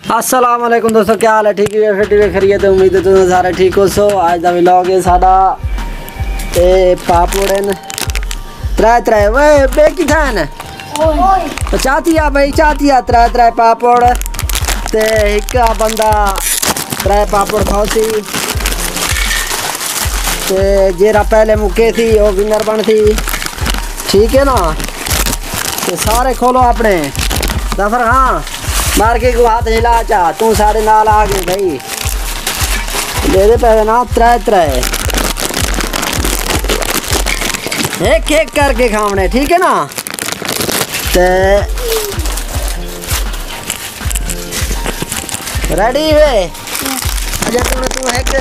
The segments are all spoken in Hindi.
अस्सलाम वालेकुम दोस्तों, क्या हाल है? ठीक है, फिर खरीय तो उम्मीद है तुम सारे ठीक हो। सो आज का व्लॉग है साडा ते पापड़न त्रै त्रै वे बेकी थान तो चातिया भाई चातिया त्रै त्रै पापड़ ते एक बंदा त्रै पापड़ खाओसी ते जेरा पहले मुके थी वो विनर बन थी। ठीक है ना, तो सारे खोलो अपने दफर। हाँ मार के को हाथ हिला चा तू साढ़े नाल आ गए भाई, दे दे पैसे ना त्रै त्रै एक एक करके खावने। ठीक है ना, ते रेडी वे अजय तू है के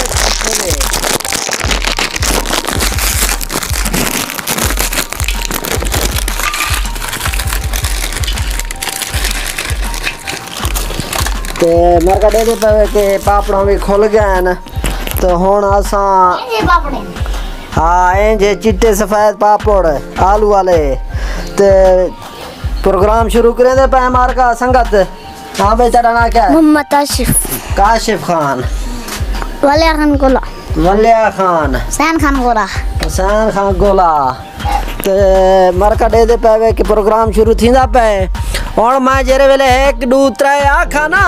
ते मेरे का दे पे के पापड़ा भी खुल गए न। तो हुन असा हाँ इंजे चिट्टे सफेद पापड़ आलू वाले ते प्रोग्राम शुरू करें दे पे मार का संगत। हाँ भाई तेरा नाम क्या है? मोहम्मद आशिफ। काशिफ खान, वलिया खान गोला, वलिया खान, हुसैन खान गोला, हुसैन खान गोला। ते मार का दे पे के प्रोग्राम शुरू थींदा पे और मैं जेरे वेले 1 2 3 आखा ना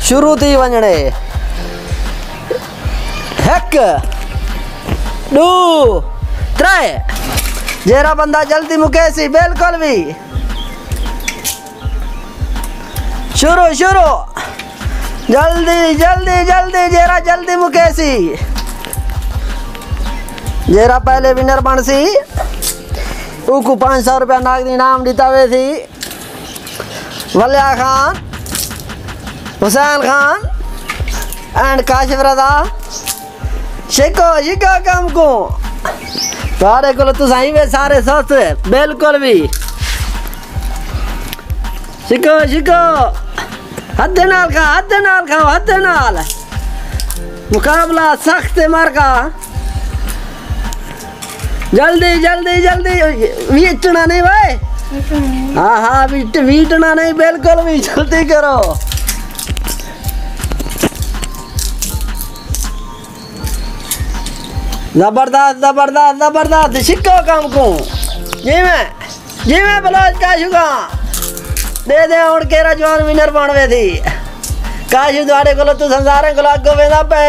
शुरू थी वंजने 1 2 3 जेरा बंदा जल्दी मुकेसी बिल्कुल भी शुरू शुरू जल्दी जल्दी जल्दी जेरा जल्दी मुकेसी जेरा पहले विनर बन सी उको 500 रुपया नगद इनाम दीता हुए थी। वलिया खान, हुसैन खान एंड काशिफ रजा शिको शिको कम को तारे को तो सही में सारे सस्त बिल्कुल भी शिको शिको हद नाल खा हद नाल खाओ हद नाल मुकाबला सख्त मार का जल्दी जल्दी जल्दी वीटना नहीं भाई। हाँ हाँ वीटना नहीं बिल्कुल भी जल्दी करो। जबरदस्त जबरदस्त जबरदस्त शिको काम को जी मैं बलोच काशुगा दे दे और केरा जवान विनर बनवे थी काशु द्वारे को तू संसारे को आगो वेदा पे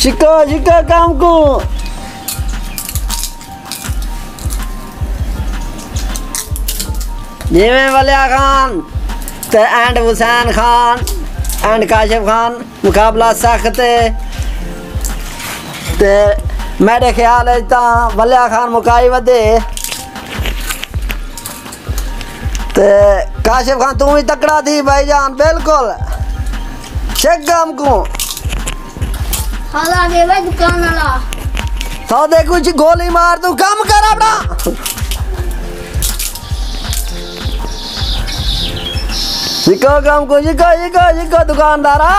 शिको शिको काम को जिमें वलिया खान ते एंड हुसैन खान एंड काशिफ खान मुकाबला सख्त ते मेरे ख्याल है ता वलिया खान मुकाई वदे ते काशिफ खान तू भी तकड़ा थी भाईजान बिल्कुल शेगम को हाला के भाई दुकान वाला तो दे कुछ गोली मार तू कम कर अपना शिको कम को शिको शिको शिको दुकानदारा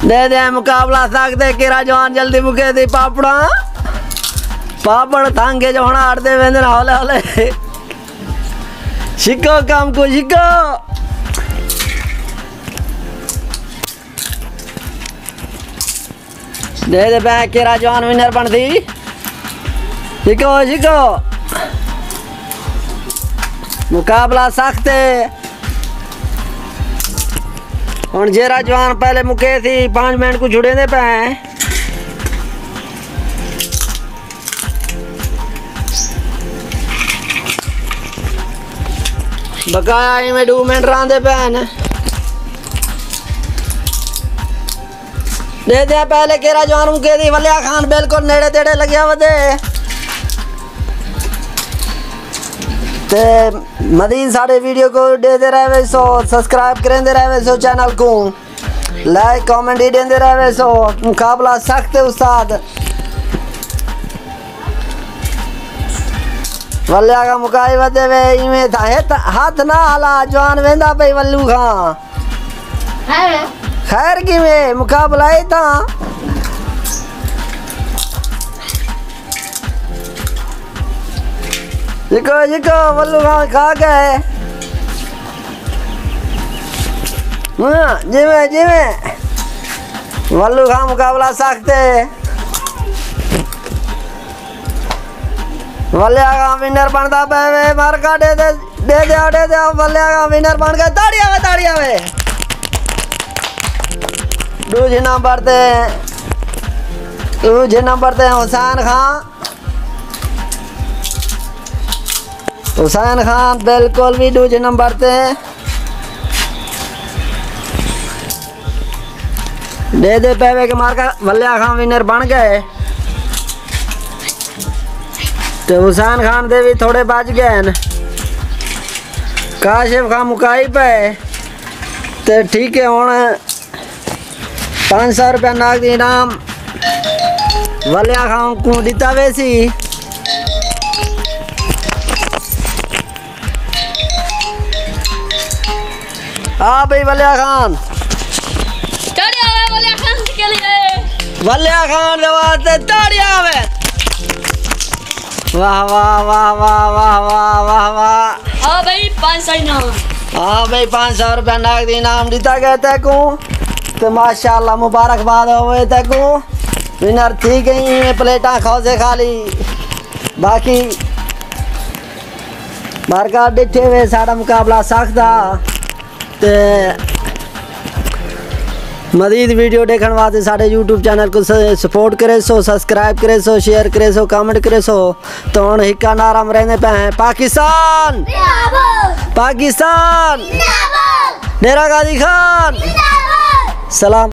दे दे मुकाबला सकते केरा जवान जल्दी मुके दी पापड़ा पापड़ थांगे जो होना आड़ते वेंदे हौले हौले शिको कम को शिको दे दे बैग केरा जवान विनर बन थी शिको शिको मुकाबला सख्त और जेरा जवान पहले मुके थी 5 मिनट को जुड़े दे पे बकाया में 2 मिनट रांदे पैन दे दे पहले केरा जवान मुके थी वलिया खान बिल्कुल नेड़े तेड़े लगे वदे ते मजीद सारे वीडियो को दे दे रहे सो सब्सक्राइब करें दे रहे सो चैनल को लाइक कमेंट ही दे रहे सो मुकाबला सख्त है उस्ताद वलिया का मुकाई वदे वे इमे था हाथ ना हाला जवान वेंदा पे वल्लू खां खैर की में मुकाबला ही था जिको वल्लू खान खा गए। जिमें जिमें वल्लू खान मुकाबला सकते। वल्लिया खान विनर बनता पे मार्का दे वल्लिया खान विनर बन गए। ताड़िया वे दूसरे नंबर ते हुसैन खान बिल्कुल भी दूसरे नंबर ते दे पैवे के मार का वल्लिया खान विनर बन गए। तो हुसैन खान दे भी थोड़े बच गए न। काशिफ खान मुकाई पे तो ठीक है। हुण 500 रुपया नगद इनाम वल्लिया खान को दिता वैसी। हाँ भाई वल्लिया खान वल्लिया खान दे ताड़िया वे। वाह वाह वाह वाह वाह वाह वाह वाह। हाँ भाई 500 इनाम। हाँ भाई 500 रुपया नगद इनाम दिता गया तेको। तो माशाल्लाह मुबारकबाद हो तेको। विनर थी गई प्लेटा खाओ से खाली। बाकी मार्का डिठे वे साड़ा मुकाबला सकता। ते मजीद वीडियो देखने वास्ते साढ़े YouTube चैनल को सपोर्ट करे सो, सब्सक्राइब करे सो, शेयर करे सो, कमेंट करे सो। तो हम हिक्का नारा में रहने पे हैं पाकिस्तान पाकिस्तान। डेरा गाजी खान सलाम।